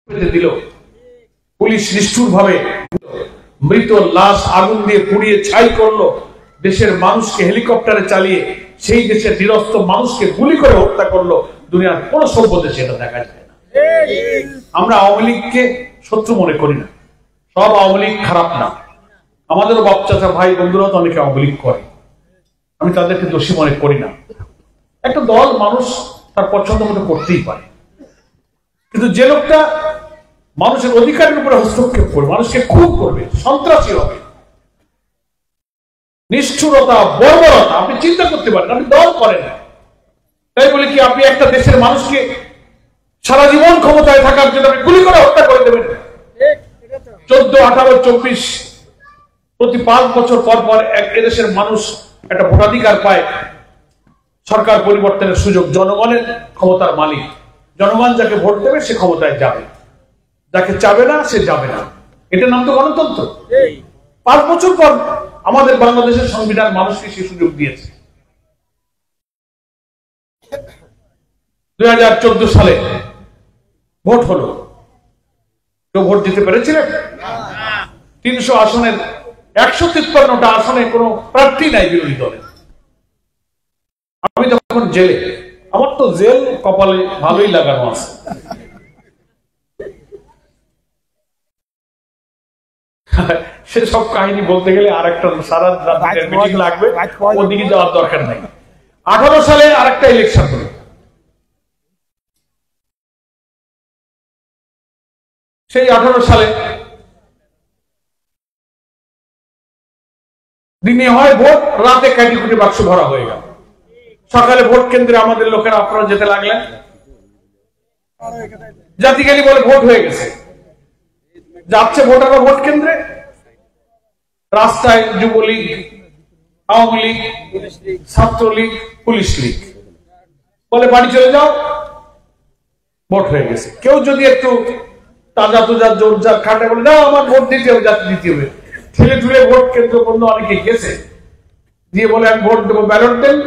দিল, পুলিশ নিষ্ঠুর ভাবে মৃত লাশ আগুন দিয়ে পুড়িয়ে ছাই করলো, দেশের মানুষকে হেলিকপ্টারে চালিয়ে সেই দেশের নিরস্ত মানুষকে গুলি করে হত্যা করলো। দুনিয়ার কোন সভ্য দেশে এটা দেখা যায় না। আমরা আওয়ামী লীগকে শত্রু মনে করি না, সব আওয়ামী লীগ খারাপ না, আমাদেরও বাপ চাচা ভাই বন্ধুরা তো অনেকে আওয়ামী লীগ করে, আমি তাদেরকে দোষী মনে করি না। একটা দল মানুষ তার পছন্দ মতো করতেই পারে, কিন্তু যে লোকটা মানুষের অধিকারের উপরে হস্তক্ষেপ করবে, মানুষকে খুন করবে, সন্ত্রাসী হবে, নিষ্ঠুরতা বর্বরতা আপনি চিন্তা করতে পারেন, আপনি দল করেন। তাই বলে কি আপনি একটা দেশের মানুষকে সারা জীবন ক্ষমতায় থাকার জন্য আপনি গুলি করে হত্যা করে দেবেন? 14, 18, 24 প্রতি 5 বছর পর পর এদেশের মানুষ একটা ভোটাধিকার পায়, সরকার পরিবর্তনের সুযোগ। জনগণের ক্ষমতার মালিক, জনগণ যাকে ভোট দেবে সে ক্ষমতায় যাবে, যাকে চাবে না সে যাবে না। এটা নাম তো গণতন্ত্র। 5 বছর পর আমাদের বাংলাদেশের সংবিধান মানুষকে সে সুযোগ দিয়েছে। 2014 সালে ভোট হলো, কেউ ভোট দিতে পেরেছিলেন? 300 আসনের 153টা আসনে কোনো প্রার্থী নাই বিরোধী দলের। আমি তখন জেলে, আমার তো জেল কপালে ভালোই লাগানো আছে। সেসব কাহিনী বলতে গেলে আর একটা সারা মিটিং লাগবে, ওদিকে যাওয়ার দরকার নাই। 18 সালে আরেকটা ইলেকশন হলো, সেই 18 সালে দিনে হয় ভোট, রাতে কাটি কুটি বাক্স ভরা হয়ে গেল। সকালে ভোট কেন্দ্রে আমাদের লোকেরা আপনারা যেতে লাগলেন, জাতিগালি বলে ভোট হয়ে গেছে। যাচ্ছে ভোটাররা ভোট কেন্দ্রে, রাস্তায় যুবলীগ, আওয়ামী লীগ, ছাত্রলীগ, পুলিশ লীগ বলে বাড়ি চলে যাও, ভোট হয়ে গেছে। কেউ যদি একটু তাজা তুজা জোরজার খাটে বলে না আমার ভোট দিতে হবে, জাতি দিতে হবে, ঠেলে ঠুলে ভোট কেন্দ্র পর্যন্ত অনেকে গেছে, দিয়ে বলে আমি ভোট দেবো, ব্যালট দেন।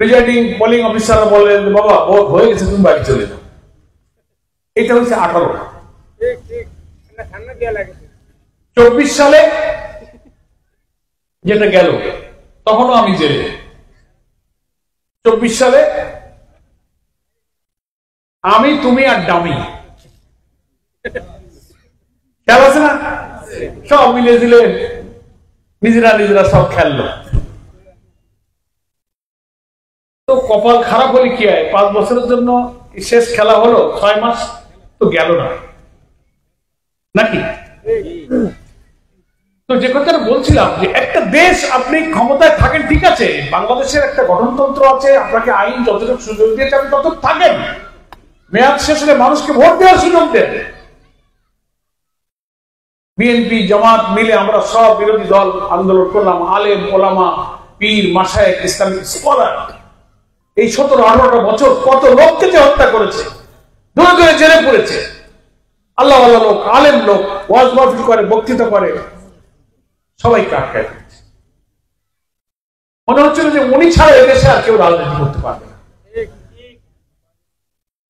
প্রিজাইডিং পোলিং অফিসাররা বলেন বাবা ভোট হয়ে গেছে, তুমি বাড়ি চলে যাও। এটা হচ্ছে 18। 24 সালে যেটা গেল, তখনও আমি জেলে। 24 সালে আমি, তুমি আর ডামি খেয়াল আছে না? সব মিলে দিলে নিজেরা নিজেরা সব খেললো। তো কপাল খারাপ হলে কি হয়, 5 বছরের জন্য শেষ খেলা হলো, 6 মাস তো গেল না নাকি? তো যে কথাটা বলছিলাম যে একটা দেশ আপনি ক্ষমতায় থাকেন, ঠিক আছে, বাংলাদেশের একটা গঠনতন্ত্র আছে, আপনাকে আইন যতটুকু সুযোগ দিয়েছে আপনি ততটুকু থাকেন, মেয়াদ শেষ হলে মানুষকে ভোট দেওয়ার সুযোগ দেন। বিএনপি জামাত মিলে আমরা সব বিরোধী দল আন্দোলন করলাম, আলেম ওলামা পীর মাশায়েখ ইসলামিক স্কলার, এই 17-18টা বছর কত লোককে যে হত্যা করেছে, ধরে ধরে জেলে পড়েছে। আল্লাহ আল্লাহ লোক, আলেম লোক, ওয়াজ মাহফিল করে, বক্তৃতা করে, সবাইকে আটকায় ফেলেছে। মনে হচ্ছিল যে উনি ছাড়া এদেশে আর কেউ রাজনীতি করতে পারবে না।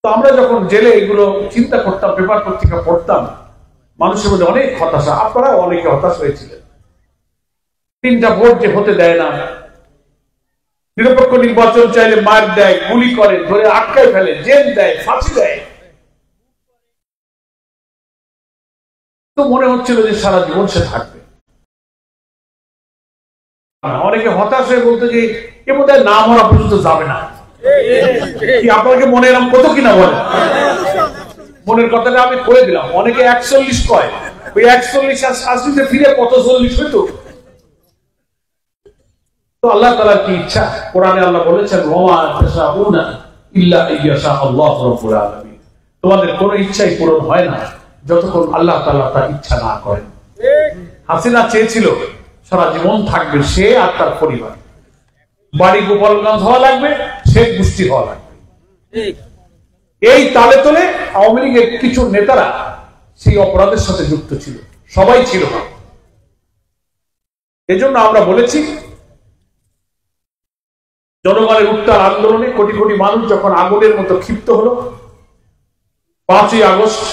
তো আমরা যখন জেলে এগুলো চিন্তা করতাম, পেপার পত্রিকা পড়তাম, মানুষের মধ্যে অনেক হতাশা, আপনারা অনেকে হতাশ হয়েছিলেন। 3টা ভোট যে হতে দেয় না, নিরপেক্ষ নির্বাচন চাইলে মার দেয়, গুলি করে, ধরে আটকায় ফেলে, জেল দেয়, ফাঁসি দেয়। তো মনে হচ্ছিল যে সারা জীবন সে থাকবে। অনেকে হতাশ হয়ে বলতে যে এ বোধহয় না মরা পর্যন্ত যাবে না। কি আপনাকে মনে এলাম কত কিনা বলে, মনের কথাটা আমি করে দিলাম। অনেকে 41 কয়, ওই 41 আসলে ফিরে কত 40 হইতো। তো আল্লাহ তাআলার কি ইচ্ছা, কোরআনে আল্লাহ বলেছেন ওয়া তাশাউনা ইল্লা ইয়্যাশা আল্লাহু রাব্বুল আলামিন, তোমাদের কোনো ইচ্ছাই পূরণ হয় না যতক্ষণ আল্লাহ তাআলা তার ইচ্ছা না করেন। হাসিনা চেয়েছিল সারা জীবন থাকবে সে আর তার পরিবার, বাড়ি গোপালগঞ্জ হওয়া লাগবে, শেখ গোষ্ঠী হওয়া লাগবে। এই তালে তলে আওয়ামী লীগের কিছু নেতারা সেই অপরাধের সাথে যুক্ত ছিল, সবাই ছিল না। এজন্য আমরা বলেছি জনগণের উত্তাল আন্দোলনে কোটি কোটি মানুষ যখন আগুনের মতো ক্ষিপ্ত হলো, 5ই আগস্ট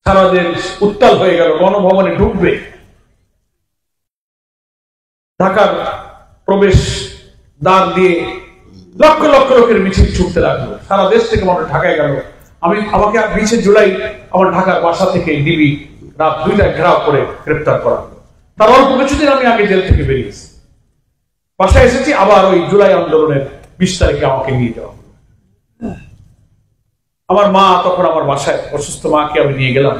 সারা দেশ উত্তাল হয়ে গেল, গণভবনে ঢুকবে, ঢাকার প্রবেশ দ্বার দিয়ে লক্ষ লক্ষ লোকের মিছিল ছুটতে লাগলো, সারা দেশ থেকে মানুষ ঢাকায় গেল। আমাকে 20 জুলাই আমার ঢাকার বাসা থেকে ডিবি রাত 2টায় ঘেরাও করে গ্রেপ্তার করা হলো। তার অল্প কিছুদিন আমি আগে জেল থেকে বেরিয়েছি, বাসায় এসেছি, আবার ওই জুলাই আন্দোলনের 20 তারিখে আমাকে নিয়ে যাওয়া হলো। আমার মা তখন আমার বাসায় অসুস্থ, মাকে আমি নিয়ে গেলাম,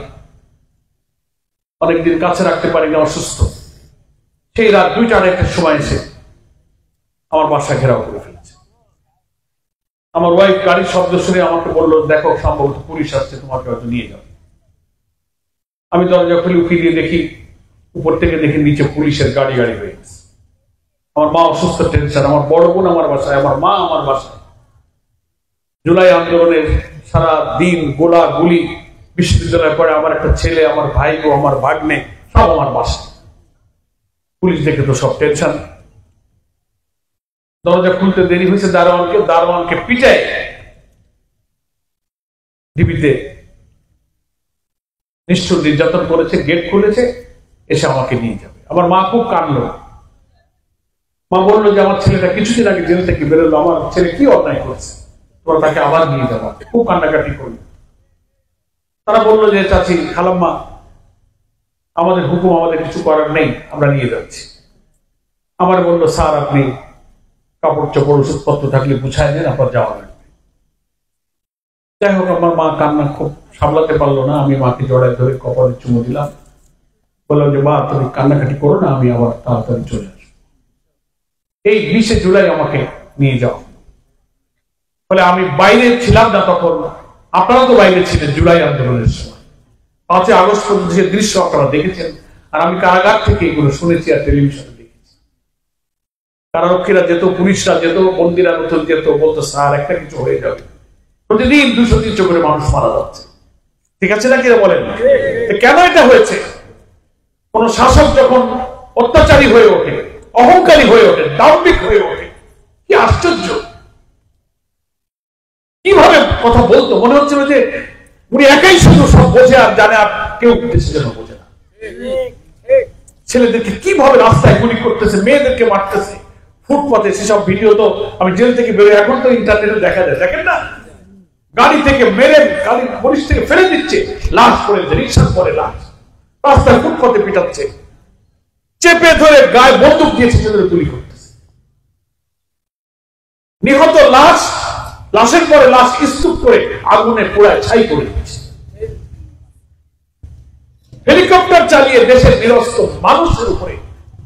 অনেকদিন কাছে রাখতে পারিনি, অসুস্থ। সেই রাত 2টা-2:30 সময় এসে আমার বাসা ঘেরাও করে ফেলেছে। আমার ওয়াইফ গাড়ির শব্দ শুনে আমাকে বললো, দেখো সম্ভবত পুলিশ আসছে, তোমাকে হয়তো নিয়ে যাবে। আমি দরজা খুলে উঠে দিয়ে দেখি, উপর থেকে দেখি নিচে পুলিশের গাড়ি গাড়ি হয়ে গেছে। আমার মা অসুস্থ, টেনশন, আমার বড় বোন আমার বাসায়, আমার মা আমার বাসায়। জুলাই আন্দোলনের সারা দিন গোলা গুলি, বিশ্ববিদ্যালয়ে পড়ে আমার একটা ছেলে, আমার ভাই ও আমার ভাগ্নে সব আমার বাসায়। পুলিশ দেখে তো সব টেনশন। দরজা খুলতে দেরি হয়েছে, দারোয়ানকে পিটায় ডিবিতে নিষ্ঠুর নির্যাতন করেছে, গেট খুলেছে, এসে আমাকে নিয়ে যাবে। আমার মা খুব কাঁদলো, মা বললো যে আমার ছেলেটা কিছুদিন আগে জেল থেকে বেরোলো, আমার ছেলে কি অন্যায় করছে, তোমরা তাকে আবার নিয়ে যাবো। খুব কান্নাকাটি করলো। তারা বললো যে চাচি, খালাম্মা, আমাদের হুকুম, আমাদের কিছু করার নেই, আমরা নিয়ে যাচ্ছি। আমার বললো, স্যার আপনি কাপড় চোপড় ওষুধপত্র থাকলে বুঝাই দেন, আপনার যাওয়া লাগবে। যাই হোক, আমার মা কান্না খুব সামলাতে পারলো না, আমি মাকে জড়ায় ধরে কপালে চুমু দিলাম, বললাম যে মা তুমি কান্নাকাটি করো না, আমি আবার তাড়াতাড়ি চলে আসবো। এই 20 জুলাই আমাকে নিয়ে যাও। ফলে আমি বাইরে ছিলাম না তখন, আপনারা তো বাইরে ছিলেন জুলাই আন্দোলনের সময়। 5ই আগস্ট পর্যন্ত যে দৃশ্য আপনারা দেখেছেন, আর আমি কারাগার থেকে এগুলো শুনেছি আর টেলিভিশনে দেখেছি। কারারক্ষীরা যেত, পুলিশরা যেত, বন্দিরা নতুন যেত, বলতো স্যার একটা কিছু হয়ে যাবে। প্রতিদিন 200-300 করে মানুষ মারা যাচ্ছে, ঠিক আছে না? কি বলেন? কেন এটা হয়েছে? কোন শাসক যখন অত্যাচারী হয়ে ওঠে, অহংকারী হয়ে ওঠে, দাম্ভিক হয়ে ওঠে, কি আশ্চর্য! কিভাবে কথা বলতো, মনে হচ্ছে যে উনি একাই শুধু সব বোঝে আর জানে, আর কেউ দেশের জন্য বোঝে না। ছেলেদেরকে কিভাবে রাস্তায় গুলি করতেছে, মেয়েদেরকে মারতেছে ফুটপাতে, সেসব ভিডিও তো আমি জেল থেকে বেরোয় এখন তো ইন্টারনেটে দেখা যায়, দেখেন না? গাড়ি থেকে মেরে, গাড়ি পুলিশ থেকে ফেলে দিচ্ছে, লাশ পড়ে, রিক্সার পরে লাশ, রাস্তায় ফুটপাতে পিটাচ্ছে, চেপে ধরে গায়ে বন্দুক দিয়ে ছেলেদের গুলি করতেছে। নিহত লাশ, লাশের পরে লাশ স্তূপ করে আগুনে পোড়ায় ছাই করে দিচ্ছে। হেলিকপ্টার চালিয়ে দেশের নিরস্ত মানুষের উপরে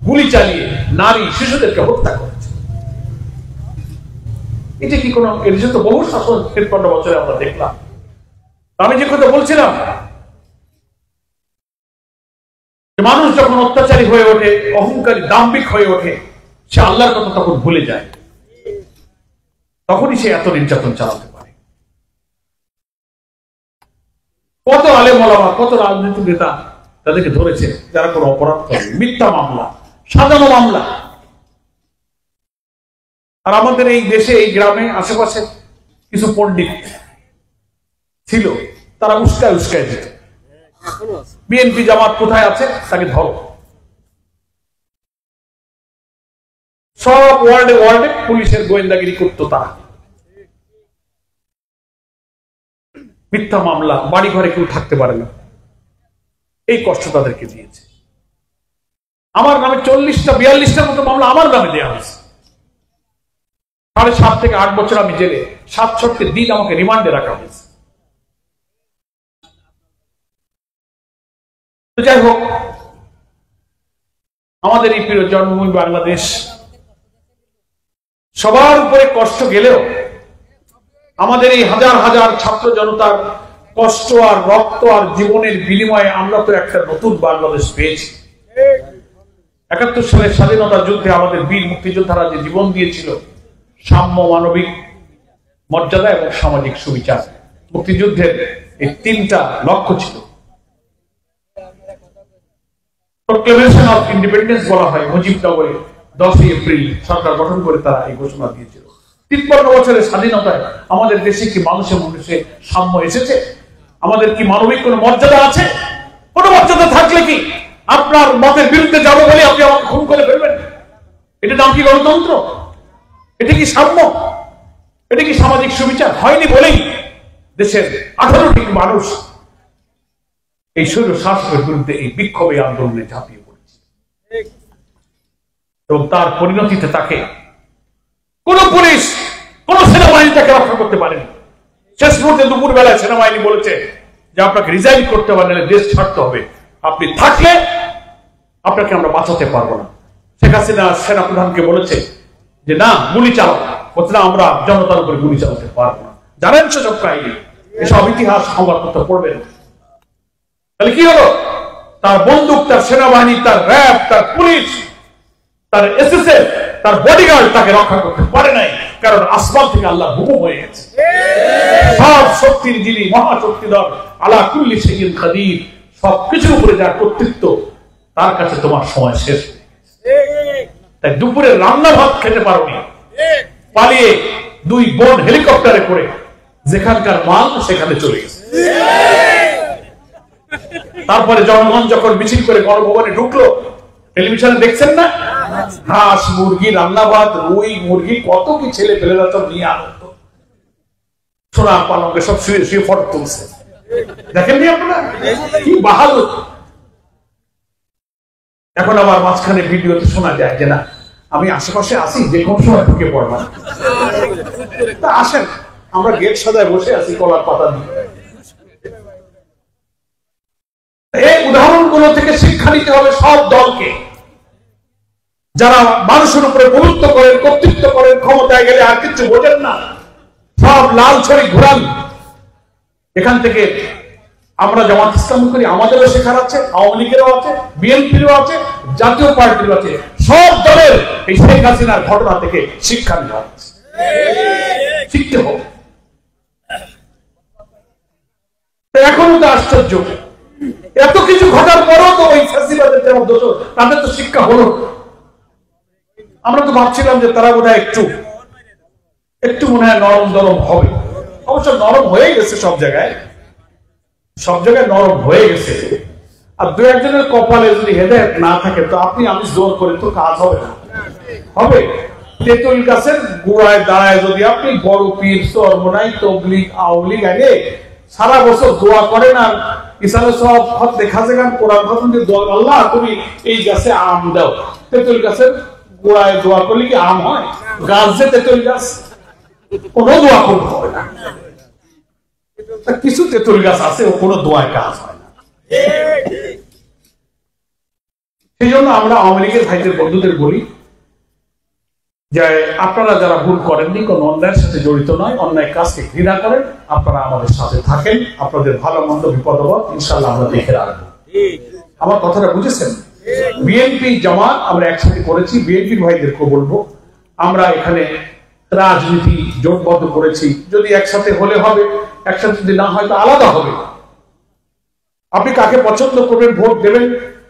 গুলি চালিয়ে নারী শিশুদেরকে হত্যা করেছে। এটা কি কোন, এর জন্য বহু শাসন 53 বছরে আমরা দেখলাম। আমি যে কথা বলছিলাম, মানুষ যখন অত্যাচারী হয়ে ওঠে, অহংকারী দাম্ভিক হয়ে ওঠে, সে আল্লাহর কথা তখন ভুলে যায়, তখনই সে এত নির্যাতন চালাতে পারে। কত আলেম ওলামা, কত রাজনৈতিক নেতা তাদেরকে ধরেছে যারা কোনো অপরাধ করে, মিথ্যা মামলা, সাজানো মামলা। আর আমাদের এই দেশে, এই গ্রামে আশেপাশে কিছু পণ্ডিত ছিল, তারা উস্কায় উস্কায় দিত, বিএনপি জামাত কোথায় আছে তাকে ধরো। সব ওয়ার্ডে ওয়ার্ডে পুলিশের গোয়েন্দাগিরি করতো তারা। মিথ্যা মামলা, বাড়ি ঘরে কেউ থাকতে পারে না, এই কষ্ট তাদেরকে দিয়েছে। আমার নামে 40টা-42টার মতো মামলা আমার নামে দেওয়া হয়েছে। 7.5 থেকে 8 বছর আমি জেলে, 67 দিন আমাকে রিমান্ডে রাখা হয়েছে। তো যাই হোক, আমাদের এই প্রিয় জন্মভূমি বাংলাদেশ, সবার উপরে কষ্ট গেলেও আমাদের এই হাজার হাজার ছাত্র জনতার কষ্ট আর রক্ত আর জীবনের বিনিময়ে আমরা তো একটা নতুন বাংলাদেশ পেয়েছি। 71 সালের স্বাধীনতা যুদ্ধে আমাদের বীর মুক্তিযোদ্ধারা যে জীবন দিয়েছিল, সাম্য, মানবিক মর্যাদা এবং সামাজিক সুবিচার, মুক্তিযুদ্ধের এই 3টা লক্ষ্য ছিল। প্রক্লেমেশন অফ ইন্ডিপেন্ডেন্স বলা হয় মুজিবনগরে 10 এপ্রিল সরকার গঠন করে তারা এই ঘোষণা দিয়েছিল। 53 বছরের স্বাধীনতায় আমাদের দেশে কি মানুষে মানুষে সাম্য এসেছে? আমাদের কি মানবিক কোনো মর্যাদা আছে? কোনো মর্যাদা থাকলে কি আপনার মতের বিরুদ্ধে যাবো বলে আপনি আমাকে খুন করে ফেলবেন? এটা নাম কি গণতন্ত্র? এটা কি সাম্য? এটা কি সামাজিক সুবিচার? হয়নি বলেই দেশের 18টি মানুষ এই স্বৈর শাসকের বিরুদ্ধে এই বিক্ষোভে আন্দোলনে ঝাঁপিয়ে পড়েছে এবং তার পরিণতিতে তাকে কোন পুলিশ, কোন সেনাবাহিনী তাকে রক্ষা করতে পারেনি। শেষ মুহূর্তে দুপুর বেলায় সেনাবাহিনী বলেছে যে আপনাকে রিজাইন করতে পারলে দেশ ছাড়তে হবে, আপনি থাকলে আপনাকে আমরা বাঁচাতে পারবো না। শেখ হাসিনা সেনাপ্রধানকে বলেছে যে না, গুলি চালাও, বলছে না আমরা জনতার উপরে গুলি চালাতে পারবো না। জানেন সেসব কাহিনী, এসব ইতিহাস সংবাদপত্র পড়বেন। তাহলে কি হলো? তার বন্দুক, তার সেনাবাহিনী, তার র্যাব, তার পুলিশ, তার এসএসএফ, তার বডিগার্ড তাকে রক্ষা করতে পারে নাই, কারণ আসমান থেকে আল্লাহ হুকুম হয়ে গেছে। সব শক্তির যিনি মহাশক্তিধর, আলা কুল্লি শাইইন কাদির, সবকিছুর উপরে যার কর্তৃত্ব, তার কাছে তোমার সময় শেষ হয়ে গেছে। তাই দুপুরে রান্না ভাত খেতে পারোনি, পালিয়ে 2 বোন হেলিকপ্টারে করে যেখানকার মাল সেখানে চলে গেছে। তারপরে জনগণ যখন মিছিল করে গণভবনে ঢুকলো, টেলিভিশনে দেখছেন না, হাঁস, মুরগি, রান্না ভাত, রুই, মুরগি, কত কি ছেলে পেলেরা সব নিয়ে আনন্দ, সোনা পালঙ্কে সব শুয়ে শুয়ে ফটো তুলছে। দেখেননি আপনারা কি বাহাদুর? এখন আবার মাঝখানে ভিডিওতে শোনা যায় যে না, আমি আশেপাশে আসি, যে কোন সময় ঢুকে পড়বা, তা আসেন, আমরা গেট সাজায় বসে আছি কলার পাতা দিয়ে। এই উদাহরণগুলো থেকে শিক্ষা নিতে হবে সব দলকে, যারা মানুষের উপরে গুরুত্ব করেন, কর্তৃত্ব করেন, ক্ষমতায় গেলে আর কিছু বোঝেন না, সব লাল ছড়ি ঘুরান। এখান থেকে আমরা জামাত ইসলামী করি, আমাদেরও শেখার আছে, আওয়ামী লীগেরও আছে, বিএনপিরও আছে, জাতীয় পার্টিরও আছে, সব দলের এই শেখ হাসিনার ঘটনা থেকে শিক্ষা নিতে হবে, শিখতে হবে। এখনো তো আশ্চর্য, এত কিছু ঘটার পরও তো ওই ফ্যাসিবাদের যেমন দোষ, তাদের তো শিক্ষা হলো। আমরা তো ভাবছিলাম যে তারা বোধহয় একটু মনে হয় নরম দরম হবে। অবশ্য নরম হয়ে গেছে, সব জায়গায় নরম হয়ে গেছে। আর 2-1 কপালে যদি হেদায়েত না থাকে তো আপনি আমি জোর করে তো কাজ হবে না। হবে তেঁতুল গাছের গোড়ায় দাঁড়ায় যদি আপনি বড় পীর, চরমনাই, তবলিগ, আওয়ামী লীগ আগে সারা বছর দোয়া করেন আর ইসালে সব দেখা যায় কোরআন খতম দিয়ে দোয়া, আল্লাহ তুমি এই গাছে আম দাও, তেঁতুল গাছের গোড়ায় দোয়া করলে কি আম হয়? গাছ যে তেঁতুল গাছ, কোনো দোয়া করতে হবে না। কিছু তেঁতুল গাছ আছে ও কোনো দোয়ায় কাজ হয় না। সেই জন্য আমরা আওয়ামী লীগের ভাইদের, বন্ধুদের বলি যে আপনারা যারা ভুল করেননি, কোন অন্যায়ের সাথে জড়িত নয়, অন্যায় কাজকে ঘৃণা করেন, আপনারা আমাদের সাথে থাকেন, আপনাদের ভালো মন্দ বিপদ ইনশাল্লাহ আমরা দেখে রাখবো। আমার কথাটা বুঝেছেন? বিএনপি জামাত আমরা একসাথে করেছি, বিএনপির ভাইদেরকে বলবো আমরা এখানে রাজনীতি জোটবদ্ধ করেছি, যদি একসাথে হলে হবে, একসাথে যদি না হয় তো আলাদা হবে। আপনি কাকে পছন্দ করবেন, ভোট দেবেন,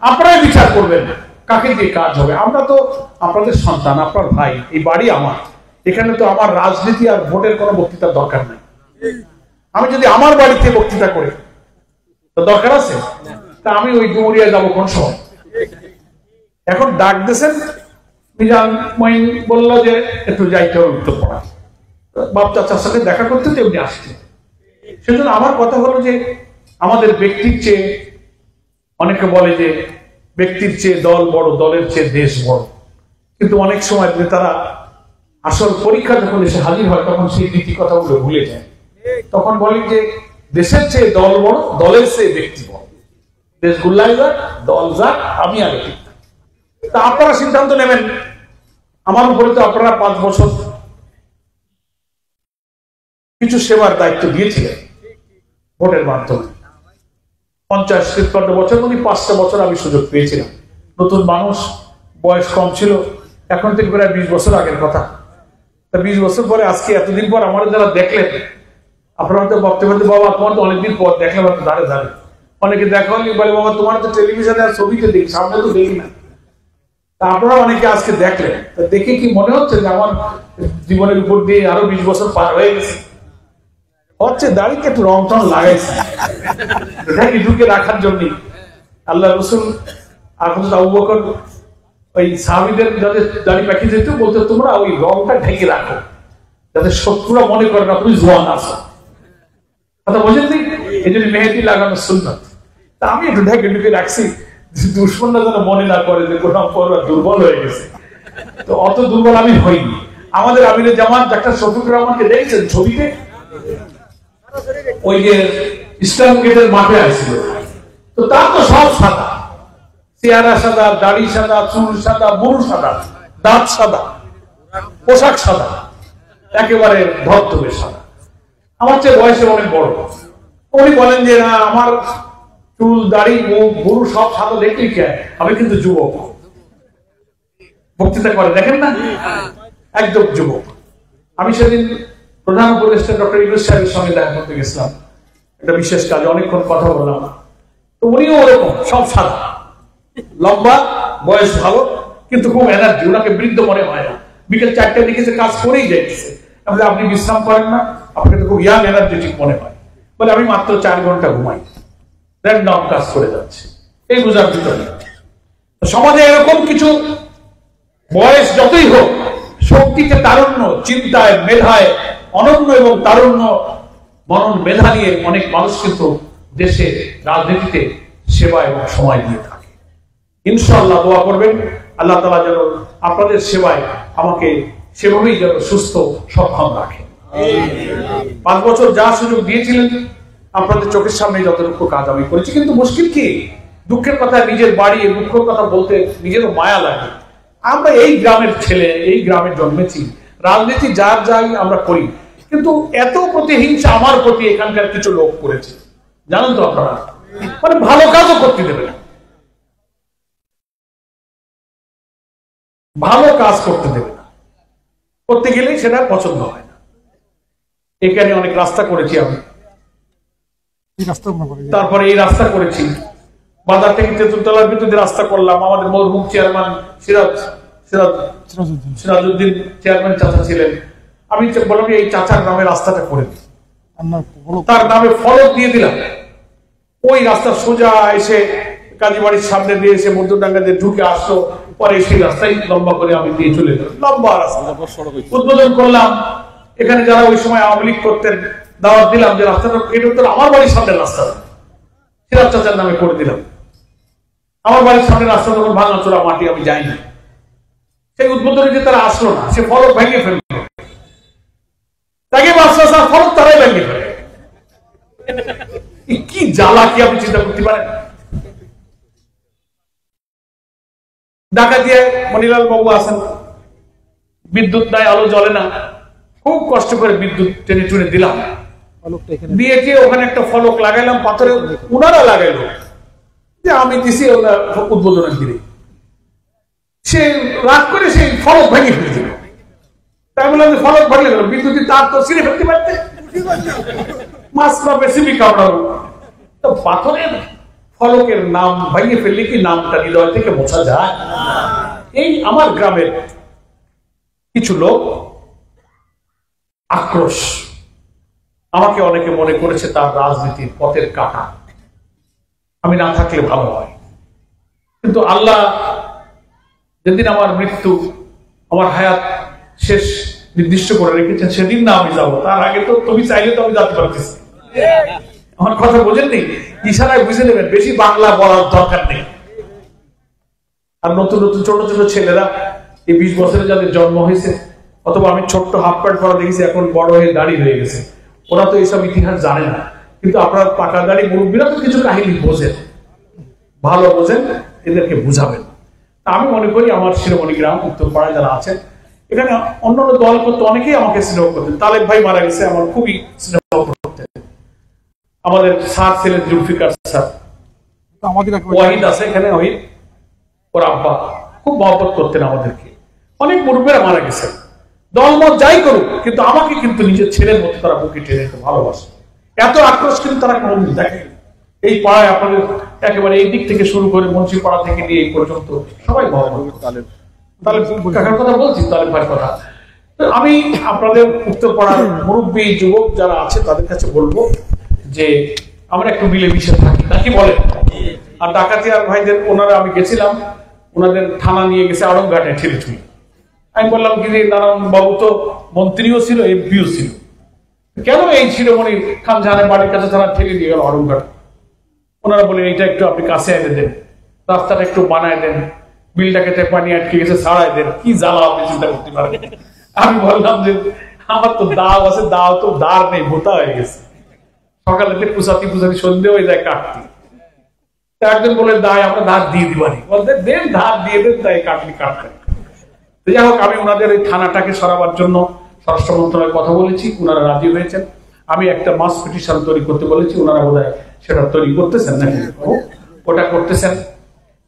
আপনারাই বিচার করবেন কাকে দিয়ে কাজ হবে। আমরা তো আপনাদের সন্তান, আপনার ভাই, এই বাড়ি আমার, এখানে তো আমার রাজনীতি আর ভোটের কোনো বক্তৃতার দরকার নাই। আমি যদি আমার বাড়িতে বক্তৃতা করি তো দরকার আছে? তা আমি ওই ডুমুরিয়া যাবো কোন সময়? এখন ডাক দিয়েছেন, মিজান মঈন বললো যে একটু যাইতে হবে উত্তরপাড়া, বাপ চাচার সাথে দেখা করতে, তেমনি আসছে। সেজন্য আমার কথা হলো যে আমাদের ব্যক্তির চেয়ে, অনেকে বলে যে ব্যক্তির চেয়ে দল বড়, দলের চেয়ে দেশ বড়, কিন্তু অনেক সময় তারা আসল পরীক্ষা যখন এসে হাজির হয় তখন সেই নীতি কথাগুলো ভুলে যায়। তখন বলে যে দেশের চেয়ে দল বড়, দলের চেয়ে ব্যক্তি বড়, দেশ গুল্লাই যাক, দল যাক, আমি আগে ঠিক। তা আপনারা সিদ্ধান্ত নেবেন। আমার উপরে তো আপনারা 5 বছর কিছু সেবার দায়িত্ব দিয়েছিলেন ভোটের মাধ্যমে। 50-53 বছর মানে 5টা বছর আমি সুযোগ পেয়েছিলাম। নতুন মানুষ, বয়স কম ছিল, এখন থেকে প্রায় 20 বছর আগের কথা। তা 20 বছর পরে আজকে এতদিন পর আমার যারা দেখলেন, আপনারা তো ভাবতে পারতে বাবা তোমার তো অনেকদিন পর দেখলাম, তো দাঁড়ে দাঁড়ে অনেকে দেখা হলে বলে বাবা তোমার তো টেলিভিশনে আর ছবিতে দেখি, সামনে তো দেখি না। আপনারা অনেকে আজকে দেখলেন, দেখে কি মনে হচ্ছে যে আমার জীবনের উপর দিয়ে আরো 20 বছর পার হয়ে গেছে? হচ্ছে দাড়িকে একটু রং টং লাগাইছে এটাকে ঢুকে রাখার জন্য। আল্লাহ রসুল আবু বকর ওই সাহাবীদের যাদের দাড়ি পাখি যেত বলতে, তোমরা ওই রংটা ঢেকে রাখো যাতে শত্রুরা মনে করে না তুমি জোয়ান আছো। কথা বোঝেন? এই জন্য মেহেদি লাগানো সুন্নাত। তা আমি একটু ঢেকে ঢুকে রাখছি, দুশ্মনরা যেন মনে না করে যে কোন দুর্বল হয়ে গেছে। তো অত দুর্বল আমি হইনি। আমাদের আমিরে জামাত ডাক্তার শফিকুর রহমানকে দেখছেন ছবিতে, ওই যে ইসলাম গেটের মাঠে আসছিল, তো তার তো সব সাদা, চেহারা সাদা, দাড়ি সাদা, চুল সাদা, বুড়ো সাদা, দাঁত সাদা, পোশাক সাদা, একেবারে ধবধবে সাদা। আমার চেয়ে বয়সে অনেক বড়। উনি বলেন যে না, আমার চুল দাড়ি মুখ বুড়ো সব সাদা দেখলেই কে, আমি কিন্তু যুবক। বক্তৃতা করে দেখেন না, একদম যুবক। আমি সেদিন প্রধান উপদেষ্টা ডক্টর ইউনূস সাহেবের সঙ্গে দেখা করতে গেছিলাম একটা বিশেষ কাজে, অনেকক্ষণ কথা বললাম। তো উনিও ওরকম সব সাদা, লম্বা, বয়স ভালো, কিন্তু খুব এনার্জি, ওনাকে বৃদ্ধ মনে হয় না। বিকেল 4টার দিকে কাজ করেই যাইতেছে। আপনি বিশ্রাম করেন না, আপনাকে খুব ইয়াং এনার্জেটিক মনে হয়। বলে আমি মাত্র 4 ঘন্টা ঘুমাই, র্যান্ডম কাজ করে যাচ্ছে। এই বুঝার ভিতরে সমাজে এরকম কিছু, বয়স যতই হোক, শক্তিতে তারুণ্য, চিন্তায় মেধায় অনন্য এবং তারুণ্য মনন মেধা নিয়ে অনেক মানুষ কিন্তু দেশে রাজনীতিতে সেবা এবং সময় দিয়ে থাকে। ইনশাআল্লাহ দোয়া করবেন আল্লাহ তাআলা যেন আপনাদের সেবায় আমাকে সেভাবেই যেন সুস্থ সক্ষম রাখে। 5 বছর যা সুযোগ দিয়েছিলেন আপনাদের চোখের সামনে যতটুকু কাজ আমি করেছি। কিন্তু মুশকিল কি, দুঃখের কথা নিজের বাড়ি, দুঃখের কথা বলতে নিজেরও মায়া লাগে। আমরা এই গ্রামের ছেলে, এই গ্রামে জন্মেছি, রাজনীতি যার যাই আমরা করি, কিন্তু এত প্রতিহিংসা আমার প্রতি এখানকার কিছু লোক করেছে, জানেন তো আপনারা, মানে ভালো কাজও করতে দেবে না, ভালো কাজ করতে দেবে না, করতে গেলেই সেটা পছন্দ হয় না। এখানে অনেক রাস্তা করেছি আমি, তারপরে এই রাস্তা করেছি, বাজার থেকে তেঁতুলতলার ভিতরে রাস্তা করলাম। আমাদের মরহুম চেয়ারম্যান সিরাজউদ্দিন চেয়ারম্যান চাচা ছিলেন, আমি বললাম এই চাচার নামে রাস্তাটা করে দিই, তার নামে ফলক দিয়ে দিলাম। ওই রাস্তা সোজা এসে কাজীবাড়ির সামনে দিয়ে এসে মধ্যডাঙ্গা দিয়ে ঢুকে আসলো, পরে সেই রাস্তায় লম্বা করে আমি দিয়ে চলে গেলাম। লম্বা রাস্তা উদ্বোধন করলাম। এখানে যারা ওই সময় আওয়ামী লীগ করতেন দাওয়াত দিলাম যে রাস্তাটা, এটা তো আমার বাড়ির সামনের রাস্তা, সিরাজ চাচার নামে করে দিলাম। আমার বাড়ির সামনে রাস্তা যখন ভাঙাচোরা মাটি, আমি যাইনি। সেই উদ্বোধনে যে তারা আসলো না, সে ফলক ভেঙে ফেলল, তাকে বাচ্চা ফলক তারাই ভেঙে ফেলে। কি জ্বালা, কি আপনি চিন্তা করতে পারেন? ডাকাতিয়া মনিলাল বাবু আছেন, বিদ্যুৎ নাই, আলো জ্বলে না, খুব কষ্ট করে বিদ্যুৎ টেনে টুনে দিলাম, দিয়ে ওখানে একটা ফলক লাগাইলাম, পাথরে উনারা লাগাইলো যে আমি দিছি উদ্বোধনের দিনে। সে রাগ করে সেই ফলক ভেঙে ফেলে দিল। তাই বললাম যে ফলক ভাঙলে গেল, বিদ্যুতের তার তো ছিঁড়ে ফেলতে পারতে, মাছ বা বেশি কামড়াবো। তো পাথরের ফলকের নাম ভাঙিয়ে ফেললে কি নামটা হৃদয় থেকে মোছা যায়? এই আমার গ্রামের কিছু লোক আক্রোশ, আমাকে অনেকে মনে করেছে তার রাজনীতির পথের কাঁটা, আমি না থাকলে ভালো হয়। কিন্তু আল্লাহ যেদিন আমার মৃত্যু, আমার হায়াত শেষ নির্দিষ্ট করে রেখেছেন, সেদিন না আমি যাবো, তার আগে তো তুমি চাইলে তো আমি যেতে পারতেছি। আমার কথা বোঝেননি? ইশারায় বুঝে নেবেন, বেশি বাংলা বলার দরকার নেই। আর নতুন নতুন ছোট ছোট ছেলেরা, এই 20 বছরে যাদের জন্ম হয়েছে, অথবা আমি ছোট্ট হাফ প্যান্ট পরা দেখেছি, এখন বড় হয়ে দাড়ি হয়ে গেছে, ওরা তো এইসব ইতিহাস জানে না। কিন্তু আপনার পাকা দাড়ি মুরব্বীরা তো কিছু কাহিনী বোঝেন, ভালো বোঝেন, এদেরকে বুঝাবেন। আমি মনে করি আমার শিরোমণি গ্রাম উত্তরপাড়ায় যারা আছেন, এখানে অন্যান্য দল করতে অনেকেই আমাকে স্নেহ করতেন। তালেব ভাই মারা গেছে, আমার খুবই স্নেহ করতেন। আমাদের স্যার ছিলেন জুলফিকার স্যার, ওয়াহিদ আছে এখানে, ওয়াহিদ ওর আব্বা খুব মহব্বত করতেন আমাদেরকে। অনেক মুরব্বীরা মারা গেছেন, দলমত যাই করুক, কিন্তু আমাকে কিন্তু নিজের ছেলের মতো তারা বুকে টেনে ভালোবাসে। এত আক্রোশ কিন্তু তারা কোনদিন দেখেনি। এই পাড়ায় আপনাদের একেবারে এই দিক থেকে শুরু করে মুন্সি পাড়া থেকে নিয়ে এই পর্যন্ত সবাই মহব্বত। তাহলে কাকার কথা বলছি, তাহলে ভাইয়ের কথা। আমি আপনাদের উত্তরপাড়ার মুরব্বী যুবক যারা আছে তাদের কাছে বলবো যে আমরা একটু মিলেমিশে থাকি, নাকি বলেন? আর ডাকাতিয়ার ভাইদের ওনারা আমি গেছিলাম, ওনাদের থানা নিয়ে গেছে আড়ংঘাটে ঠেলে ঠুলে। আমি বললাম কি যে নারায়ণ বাবু তো মন্ত্রীও ছিল, এমপিও ছিল, কেন এই শিরোমণি খান জাহানের বাড়ির কাছে তারা ঠেলে দিয়ে গেল আড়ংঘাট? ওনারা বলে এইটা একটু আপনি কাছে এনে দেন, রাস্তাটা একটু বানায় দেন, বিলটাকে পানি আটকে গেছে ছাড়াই দেন, কি জ্বালা আপনি চিন্তা করতে পারেন। আমি বললাম যে আমার তো দাও আছে, দাও তো দাঁড় নেই, ভোতা হয়ে গেছে, সকালে পুষাতি পুষাতি সন্ধে হয়ে যায় কাটতি। একজন বলে দায় আমরা ধার দিয়ে দিবানি, বলতে দেন ধার দিয়ে দেন, তাই কাটলি কাটতে। যাই হোক, আমি ওনাদের ওই থানাটাকে সরাবার জন্য স্বরাষ্ট্র মন্ত্রণালয়ে কথা বলেছি, ওনারা রাজি হয়েছেন। আমি একটা মাস পিটিশন তৈরি করতে বলেছি, ওনারা বোধহয় সেটা তৈরি করতেছেন নাকি, ওটা করতেছেন।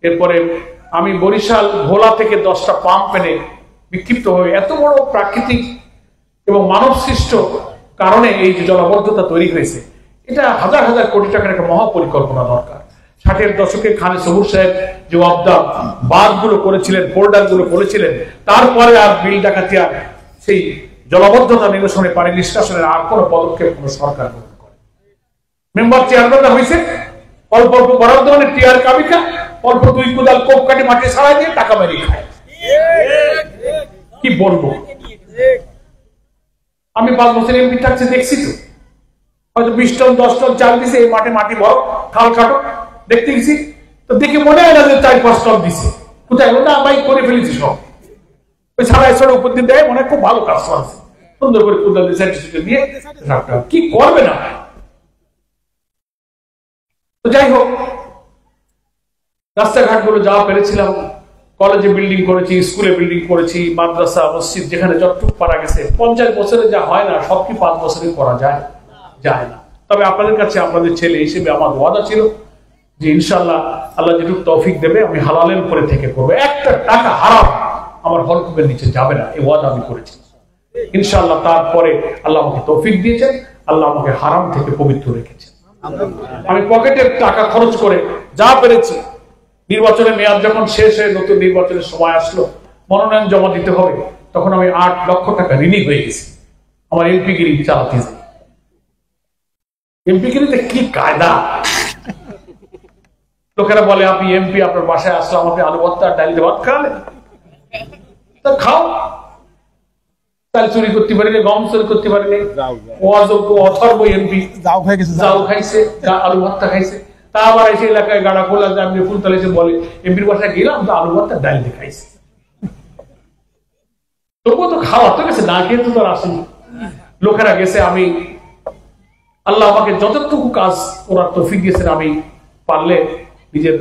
এরপরে আমি বরিশাল ভোলা থেকে 10টা পাম্প এনে বিক্ষিপ্ত হয়ে এত বড় প্রাকৃতিক এবং মানব সৃষ্ট কারণে এই যে জলাবদ্ধতা তৈরি হয়েছে, এটা হাজার হাজার কোটি টাকার একটা মহাপরিকল্পনা দরকার। 60-এর দশকে খানে সবুর সাহেব যে অবদান বাঁধগুলো করেছিলেন, ফোল্ডার গুলো করেছিলেন, তারপরে আর বিল ডাকাতিয়া সেই জলাবদ্ধতা নিরসনে, পানি নিষ্কাশনের আর কোন পদক্ষেপ কোন সরকার গ্রহণ করে। মেম্বার চেয়ারম্যানরা হয়েছে অল্প অল্প বরাদ্দ, মানে টিয়ার কাবিকা, অল্প 2 কোদাল কোপ কাটি মাটি ছাড়াই দিয়ে টাকা মেরে খায়। কি বলবো, আমি 5 বছর এমপি থাকছে দেখছি তো, হয়তো 20 টন 10 টন চাল দিছে, এই মাঠে মাটি বড় খাল কাটো দেখতে গেছি তো, দেখে মনে হয় না যে 4-5 টন দিছে, কোথায় না ভাই করে ফেলেছি সব, ওই ছাড়াই ছড়ে উপর দিন দেয়, মনে খুব ভালো কাজ করেছে, সুন্দর করে কোদাল দিয়ে কি করবে না। তো যাই হোক, রাস্তাঘাট গুলো যা পেরেছিলাম, কলেজে বিল্ডিং করেছি, স্কুলে বিল্ডিং করেছি, মাদ্রাসা মসজিদ যেখানে যতটুকু পারা গেছে। 50 বছরে যা হয় না সব কি 5 বছরে করা যায়? যায় না। তবে আপনাদের কাছে, আপনাদের ছেলে হিসেবে আমার ওয়াদা ছিল যে ইনশাআল্লাহ আল্লাহ যেটুকু তৌফিক দেবে আমি হালালের উপরে থেকে করবো, একটা টাকা হারাম আমার হলকুবের নিচে যাবে না, এই ওয়াদা আমি করেছি ইনশাআল্লাহ। তারপরে আল্লাহ আমাকে তৌফিক দিয়েছেন, আল্লাহ আমাকে হারাম থেকে পবিত্র রেখেছেন। আমি পকেটের টাকা খরচ করে যা পেরেছি, নির্বাচনের মেয়াদ যখন শেষ হয়ে নতুন নির্বাচনের সময় আসলো, মনোনয়ন জমা দিতে হবে, তখন আমি 8 লক্ষ টাকা ঋণী হয়ে গেছি আমার এমপি গিরি চালাতে। এমপি গিরিতে কি কায়দা, লোকেরা বলে আপনি এমপি, আপনার বাসায় আসলাম, আপনি আলু ভর্তা ডাল দিয়ে ভাত খাওয়ালেন, তা খাও। চাল চুরি করতে পারিনি, গম চুরি করতে পারিনি, অযোগ্য অথর্ব এমপি যাও খাইছে, আলু ভর্তা খাইছে। তা আবার এসে এলাকায় গাড়া খোলা যে আমি ফুলতলা এসে বলে এমপির বাসায় গেলাম তো আলু ভর্তা ডাল দিয়ে খাইছে। তবুও তো খাওয়া তো গেছে, না খেয়ে তো তার আসেনি। লোকেরা গেছে, আমি আল্লাহ আমাকে যতটুকু কাজ করার তৌফিক দিয়েছেন, আমি পারলে নিজের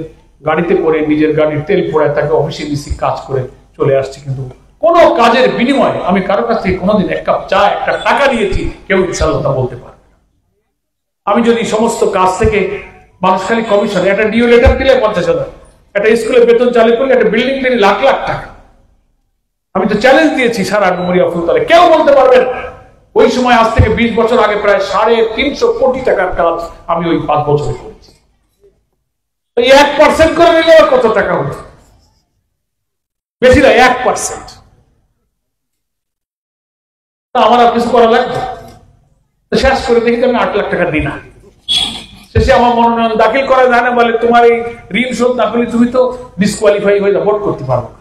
গাড়িতে করে, নিজের গাড়ির তেল পড়ায় তাকে অফিসে দিচ্ছি, কাজ করে চলে আসছি। কিন্তু কোন কাজের বিনিময়ে আমি কারো কাছ থেকে কোনোদিন 1 কাপ চা, 1 টাকা নিয়েছি কেউ ইনশাআল্লাহ তা বলতে পারবে। আমি যদি সমস্ত কাজ থেকে মানুষ খালি কমিশন, একটা ডিও লেটার দিলে 50,000, একটা স্কুলে বেতন চালু করলে, একটা বিল্ডিং দিলে লাখ লাখ টাকা। আমি তো চ্যালেঞ্জ দিয়েছি সারা ডুমুরিয়া ফুলতলে, কেউ বলতে পারবেন ওই সময় আজ থেকে 20 বছর আগে প্রায় 350 কোটি টাকার কাজ আমি ওই 5 বছরে করেছি। 1% করে নিলে কত টাকা হতো? বেশি না, 1%। আমার আর কিছু করা লাগবে? শেষ করে দেখি আমি 8 লাখ টাকা দিই না। শেষে আমার মনোনয়ন দাখিল করা যায় না, বলে তোমার এই ঋণ শোধ না করলে তুমি তো ডিসকোয়ালিফাই হয়ে ভোট করতে পারবো না।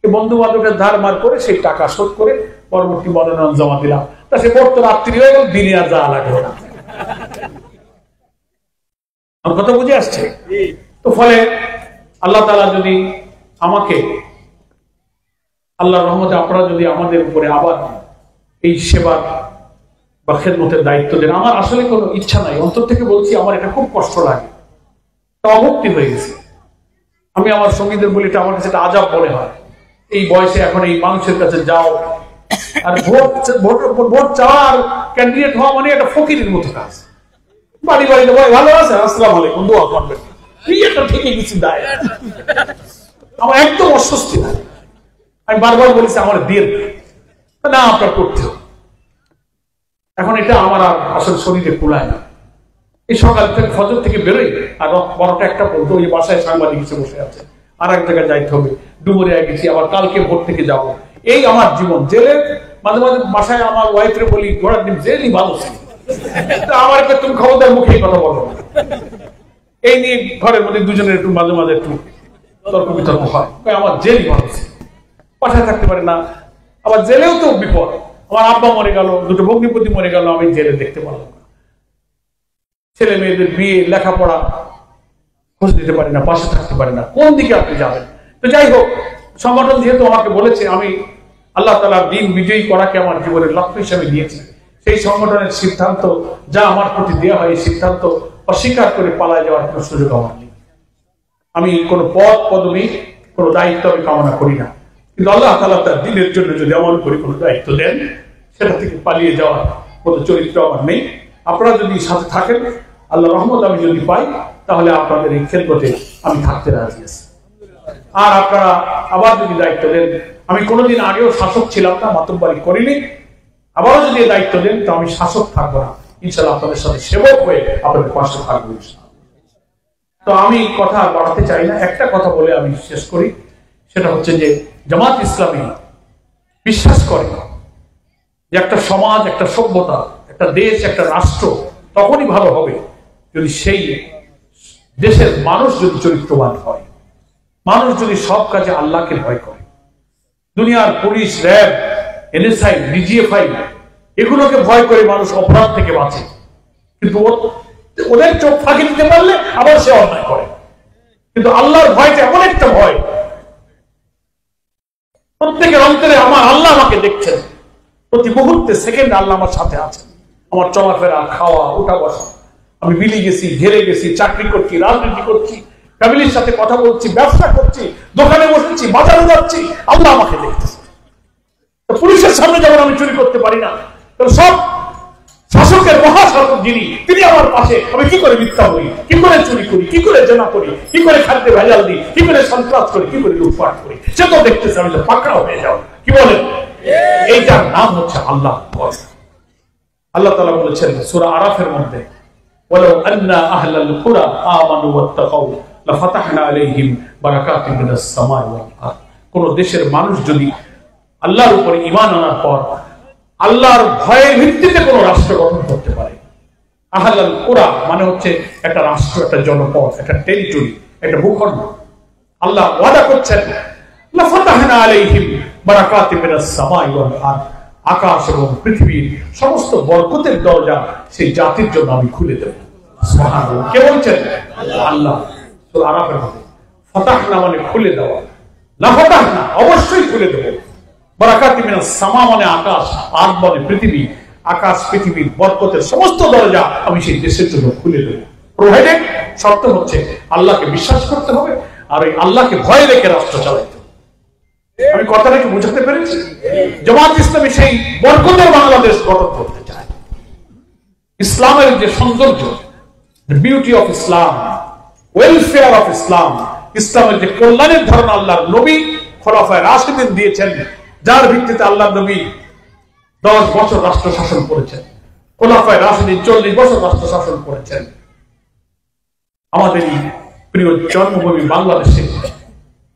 বন্ধু বান্ধবের ধার মার করে সেই টাকা শোধ করে পরবর্তী মনোনয়ন জমা দিলাম। তা সে ভোট তো রাত্রি হয়ে গেল, দিনে আর যাওয়া লাগলো না। আমার কথা বুঝে আসছে তো? ফলে আল্লাহ তাআলা যদি আমাকে, আল্লাহর রহমতে আপনারা যদি আমাদের উপরে আবার এই সেবার বা খেদমতের দায়িত্ব দেন, আমার আসলে কোনো ইচ্ছা নাই, অন্তর থেকে বলছি, আমার এটা খুব কষ্ট লাগে, তা অভক্তি হয়ে গেছে। আমি আমার সঙ্গীদের বলি, এটা আমার কাছে একটা আজাব মনে হয়, এই বয়সে এখন এই মানুষের কাছে যাও আর ভোট চাওয়া আর ক্যান্ডিডেট হওয়া মানে একটা ফকিরের মতো কাজ। বাড়ি বাড়িতে ভাই ভালো আছে, আসসালামু আলাইকুম, দোয়া করবেন, একটা ঠিকই কিছু দেয়। আমার একদম অস্বস্তি লাগে। আমি বারবার বলেছি আমার দিয়ে না, আপনার করতে হবে। এখন এটা আমার আর আসলে শরীরে কুলায় না। এই সকাল থেকে ফজর থেকে বেরোই আর বড়টা একটা পর্যন্ত ওই বাসায় সাংবাদিক হিসেবে বসে আছে, আর এক জায়গায় যাইতে হবে, ডুমুরিয়া গেছি, আবার কালকে ভোর থেকে যাব। এই আমার জীবন। জেলে মাঝে মাঝে বাসায় আমার ওয়াইফরে বলি, ঘোড়ার ডিম জেলই ভালো ছিল, আমার তুমি ক্ষমতার মুখে কথা বলো। এই নিয়ে ঘরের মধ্যে দুজনের একটু মাঝে মাঝে একটু তর্ক বিতর্ক হয়। আমার জেলই ভালো ছিল, বাসায় থাকতে পারে না। আবার জেলেও তো বিপদ, আমার আব্বা মরে গেল, দুটো ভগ্নিপতি মরে গেল, আমি জেলে দেখতে পারলাম না। ছেলে মেয়েদের বিয়ে, লেখাপড়া খোঁজ দিতে পারি না, পাশে থাকতে পারি না, কোন দিকে আপনি যাবেন? তো যাই হোক, সংগঠন যেহেতু আমাকে বলেছে, আমি আল্লাহ তাআলার দিন বিজয়ী করাকে আমার জীবনের লক্ষ্য হিসেবে নিয়েছি, সেই সংগঠনের সিদ্ধান্ত যা আমার প্রতি দেওয়া হয়, এই সিদ্ধান্ত অস্বীকার করে পালায় যাওয়ার কোনো সুযোগ আমার নেই। আমি কোনো পদ পদবি, কোনো দায়িত্ব আমি কামনা করি না, কিন্তু আল্লাহ তাআলা তার দিনের জন্য যদি এমন করে কোনো দায়িত্ব দেন, সেটা থেকে পালিয়ে যাওয়ার কোনো চরিত্র আমার নেই। আপনারা যদি সাথে থাকেন, আল্লাহ রহমত আমি যদি পাই, তাহলে আপনাদের এই খেদমতে আমি থাকতে রাজি আছি। আর আপনারা আবার যদি দায়িত্ব দেন, আমি কোনোদিন আগেও শাসক ছিলাম না, মাতব্বরি করিনি, আবারও যদি দায়িত্ব দেন, তো আমি শাসক থাকবো না, ইনশাআল্লাহ আপনাদের সাথে সেবক হয়ে আপনাদের পাশে থাকবো। তো আমি কথা বাড়াতে চাই না, একটা কথা বলে আমি শেষ করি। সেটা হচ্ছে যে জামাত ইসলামী বিশ্বাস করে যে একটা সমাজ, একটা সভ্যতা, একটা দেশ, একটা রাষ্ট্র তখনই ভালো হবে যদি সেই দেশের মানুষ যদি চরিত্রবান হয়, মানুষ যদি সব কাজে আল্লাহকে ভয় করে। দুনিয়ার পুলিশ, র্যাব, এনএসআই, ডিজিএফআই এগুলোকে ভয় করে মানুষ অপরাধ থেকে বাঁচে, কিন্তু ওদের চোখ ফাঁকি দিতে পারলে আবার সে অন্যায় করে। কিন্তু আল্লাহর ভয়টা এমন একটা ভয়, প্রত্যেকের অন্তরে আমার আল্লাহ আমাকে দেখছেন, প্রতি মুহূর্তে সেকেন্ড আল্লাহ আমার সাথে আছেন। আমার চলাফেরা, খাওয়া, উঠা বসা, আমি বিলি গেছি, ঘেরে গেছি, চাকরি করছি, রাজনীতি করছি, ফ্যামিলির সাথে কথা বলছি, ব্যবসা করছি, দোকানে বসেছি, বাজারে যাচ্ছি, আল্লাহ আমাকে দেখতেছে। পুলিশের সামনে যেমন আমি চুরি করতে পারি না, সব শাসকের মহাশাসক যিনি, তিনি আমার পাশে। আমি কি করে মিথ্যা বলি, কি করে চুরি করি, কি করে জেনা করি, কি করে খাদ্যে ভেজাল দিই, কি করে সন্ত্রাস করি, কি করে লুটপাট করি, সে তো দেখতেছে। আমি তো পাকড়াও হয়ে যাও। কি বলেন? এইটার নাম হচ্ছে আল্লাহ ভয়। আল্লাহ তাআলা বলেছেন সূরা আরাফের মধ্যে, ওয়ালাউ আন্না আহলাল কুরা আমানু ওয়াত্তাকাউ লাফাতাহনা আলাইহিম বারাকাতিন মিনাস সামাই ওয়াল আরদ। কোন দেশের মানুষ যদি আল্লাহর উপরে ঈমান আনার পর আল্লাহর ভয়ের ভিত্তিতে কোন রাষ্ট্র গঠন করতে পারে, আহলাল কুরা মানে হচ্ছে একটা রাষ্ট্র, একটা জনপদ, একটা টেরিটরি, একটা ভূখণ্ড। আল্লাহ ওয়াদা করছেন লাফাতাহনা আলাইহিম বারাকাতিন মিনাস সামাই ওয়াল আরদ, আকাশ এবং পৃথিবীর সমস্ত বরকতের দরজা সেই জাতির জন্য আমি খুলে দেব। সুবহানাল্লাহ। কে বলছেন? আল্লাহ। সূরা আরাফের মধ্যে ফাতাহনা মানে খুলে দেওয়া, লাফাতাহনা অবশ্যই খুলে দেব, বারাকাতিন মিনাস সামা মানে আকাশ, আরদ মানে পৃথিবী, আকাশ পৃথিবীর বরকতের সমস্ত দরজা আমি সেই দেশের জন্য খুলে দেব। প্রোভাইডেড, শর্ত হচ্ছে আল্লাহকে বিশ্বাস করতে হবে আর এই আল্লাহকে ভয় রেখে রাষ্ট্র চালাইতে হবে। আমি কথাটাকে বুঝাতে পেরেছি? জামাত ইসলামী সেই বরকতের বাংলাদেশ গঠন করতে চায়। ইসলামের যে সৌন্দর্য, beauty of Islam, welfare of Islam, ইসলামের যে কল্যাণের ধারণা আল্লাহর নবী খোলাফায়ে রাশিদিন দিয়েছেন, যার ভিত্তিতে আল্লাহর নবী 10 বছর রাষ্ট্র শাসন করেছেন, খোলাফায়ে রাশিদিন 40 বছর রাষ্ট্র শাসন করেছেন। আমাদের এই প্রিয় জন্মভূমি বাংলাদেশে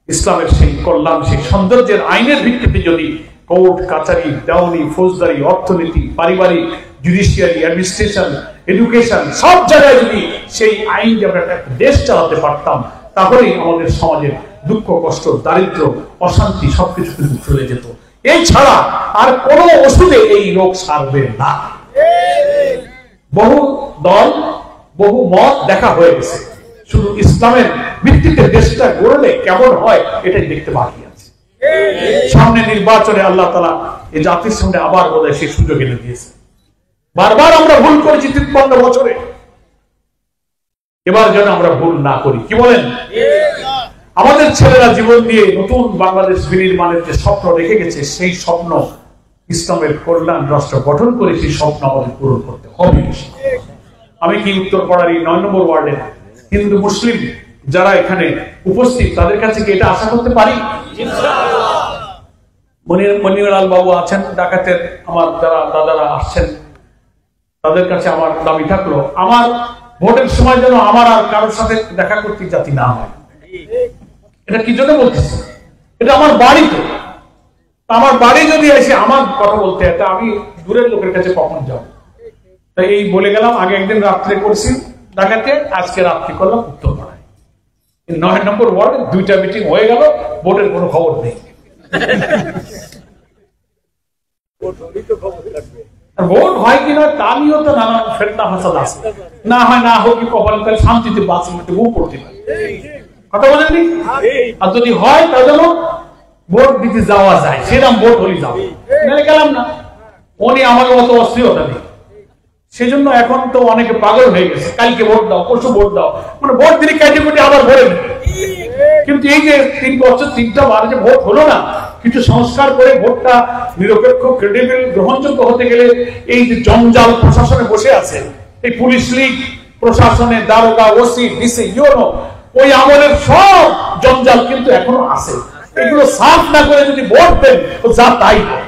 ইসলামের সেই কল্যাণ, সেই সৌন্দর্যের আইনের ভিত্তিতে যদি কোর্ট কাচারি, দেওয়ানি, ফৌজদারি, অর্থনীতি, পারিবারিক, জুডিশিয়ারি, অ্যাডমিনিস্ট্রেশন, এডুকেশন, সব জায়গায় যদি সেই আইন দিয়ে আমরা একটা দেশ চালাতে পারতাম, তাহলেই আমাদের সমাজের দুঃখ, কষ্ট, দারিদ্র, অশান্তি সবকিছু কিন্তু চলে যেত। এই ছাড়া আর কোনো ওষুধে এই রোগ সারবে না। বহু দল, বহু মত দেখা হয়ে গেছে, শুধু ইসলামের ভিত্তিতে দেশটা গড়লে কেমন হয় এটাই দেখতে বাকি আছে। সামনে নির্বাচনে আল্লাহ তাআলা এই জাতির সামনে আবার বোধহয় সেই সুযোগ এনে দিয়েছে। বারবার আমরা ভুল করেছি 53 বছরে, এবার যেন আমরা ভুল না করি। কি বলেন? আমাদের ছেলেরা জীবন দিয়ে নতুন বাংলাদেশ বিনির্মাণের যে স্বপ্ন রেখে গেছে, সেই স্বপ্ন ইসলামের কল্যাণ রাষ্ট্র গঠন করে সেই স্বপ্ন আমাদের পূরণ করতে হবে। আমি কি উত্তরপাড়ার 9 নম্বর ওয়ার্ডে হিন্দু মুসলিম যারা এখানে উপস্থিত, তাদের কাছে কি এটা আশা করতে পারি? মনিরাল বাবু আছেন, ডাকাতের আমার যারা দাদারা আসছেন, তাদের কাছে আমার দাবি থাকলো আমার ভোটের সময় যেন আমার আর কারোর সাথে দেখা করতে জাতি না হয়। এটা কি জন্য বলতেছি, এটা আমার বাড়ি। তো আমার বাড়ি যদি এসে আমার কথা বলতে হয়, তা আমি দূরের লোকের কাছে কখন যাব? তাই এই বলে গেলাম। আগে একদিন রাত্রে করছি ঢাকাতে, আজকে রাত্রি করলাম উত্তরপাড়ায়। 9 নম্বর ওয়ার্ডে 2টা মিটিং হয়ে গেল, ভোটের কোনো খবর নেই। ভোট হয় কিনা তা নিয়েও তো নানা ফেরনা ফাসাদ আছে। না হয় না হোক, কপাল তাহলে শান্তিতে বাঁচি মুখ পড়তে পারে, কথা বলেননি? আর যদি হয় তাহলে ভোট দিতে যাওয়া যায়, সেরকম ভোট হলে যাবো, গেলাম না। উনি আমাকে মতো অস্থিরতা নেই। সেজন্য এখন তো অনেকে পাগল হয়ে গেছে, কালকে ভোট দাও, পরশু ভোট দাও, মানে ভোট দিলে ক্যাটেগরি আবার ভরে নেবে। কিন্তু এই যে 3 বছর 3টা বার যে ভোট হলো না, কিছু সংস্কার করে ভোটটা নিরপেক্ষ, ক্রেডিবল, গ্রহণযোগ্য হতে গেলে এই যে জঞ্জাল প্রশাসনে বসে আছে, এই পুলিশ লীগ প্রশাসনে, দারোগা, ওসি, ডিসি, ইউনো, ওই আমলের সব জঞ্জাল কিন্তু এখনো আছে। এগুলো সাফ না করে যদি ভোট দেন, তো যা তাই হয়।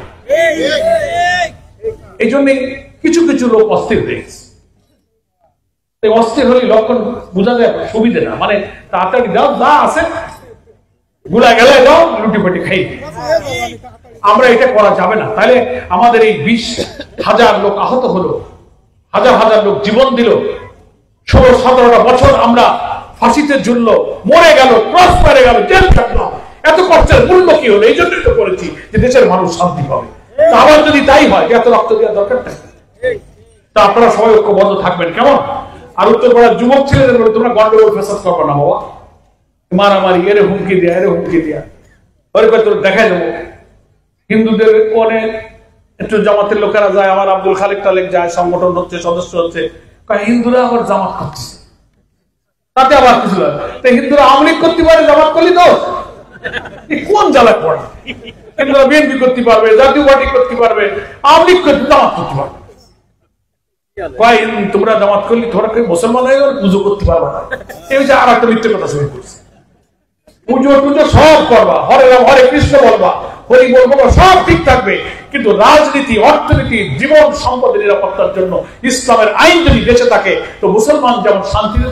এই জন্য কিছু কিছু লোক অস্থির হয়ে গেছে। অস্থির হলে লক্ষণ বোঝা যায়, সুবিধে না, মানে তাড়াতাড়ি দাও, যা আছে গুলা গেলে দাও, লুটিপাটি খাই। আমরা এটা করা যাবে না। তাহলে আমাদের এই 20,000 লোক আহত হলো, হাজার হাজার লোক জীবন দিল, 16-17টা বছর আমরা ফাঁসিতে ঝুলল, মরে গেল, ক্রস মেরে গেল, জেল কাটলাম। এত কষ্টের মূল্য কি হলো? এই জন্যই তো করেছি যে দেশের মানুষ শান্তি পাবে। আবার যদি তাই হয়, এত রক্ত দেওয়ার দরকার নেই। তা আপনারা সবাই ঐক্যবদ্ধ থাকবেন, কেমন? আর উত্তরপাড়ার যুবক ছেলেদের বলে, তোমরা গন্ডগোল ফেসাদ করবো না বাবা, মারামারি, এর হুমকি দেয়া, এর হুমকি দেয়া, ওর তোর দেখাই দেবো। হিন্দুদের অনেক একটু জামাতের লোকেরা যায়, আমার আব্দুল খালেক টালেক যায়, সংগঠন হচ্ছে, সদস্য হচ্ছে, হিন্দুরা আবার জামাত করছে, তাতে আবার কিছু লাগে। হিন্দুরা আওয়ামী লীগ করতে পারে, জামাত করলি তো কোন জ্বালা পড়ে? হিন্দুরা বিএনপি করতে পারবে, জাতীয় পার্টি করতে পারবে, আওয়ামী লীগ করতে, জামাত করতে পারবে। তোমরা জামাত করলি, তোমরা মুসলমান হয়ে গেলে পুজো করতে পারবে না। এই হচ্ছে আর একটা মিথ্যে কথা শুরু করছে। পুজো টুজো সব করবা, হরে রাম হরে কৃষ্ণ বলবা, হরি বলবো, সব ঠিক থাকবে। কিন্তু রাজনীতি, অর্থনীতি, জীবন সম্পদের নিরাপত্তার জন্য ইসলামের আইন যদি বেঁচে থাকে, তো মুসলমান যেমন শান্তি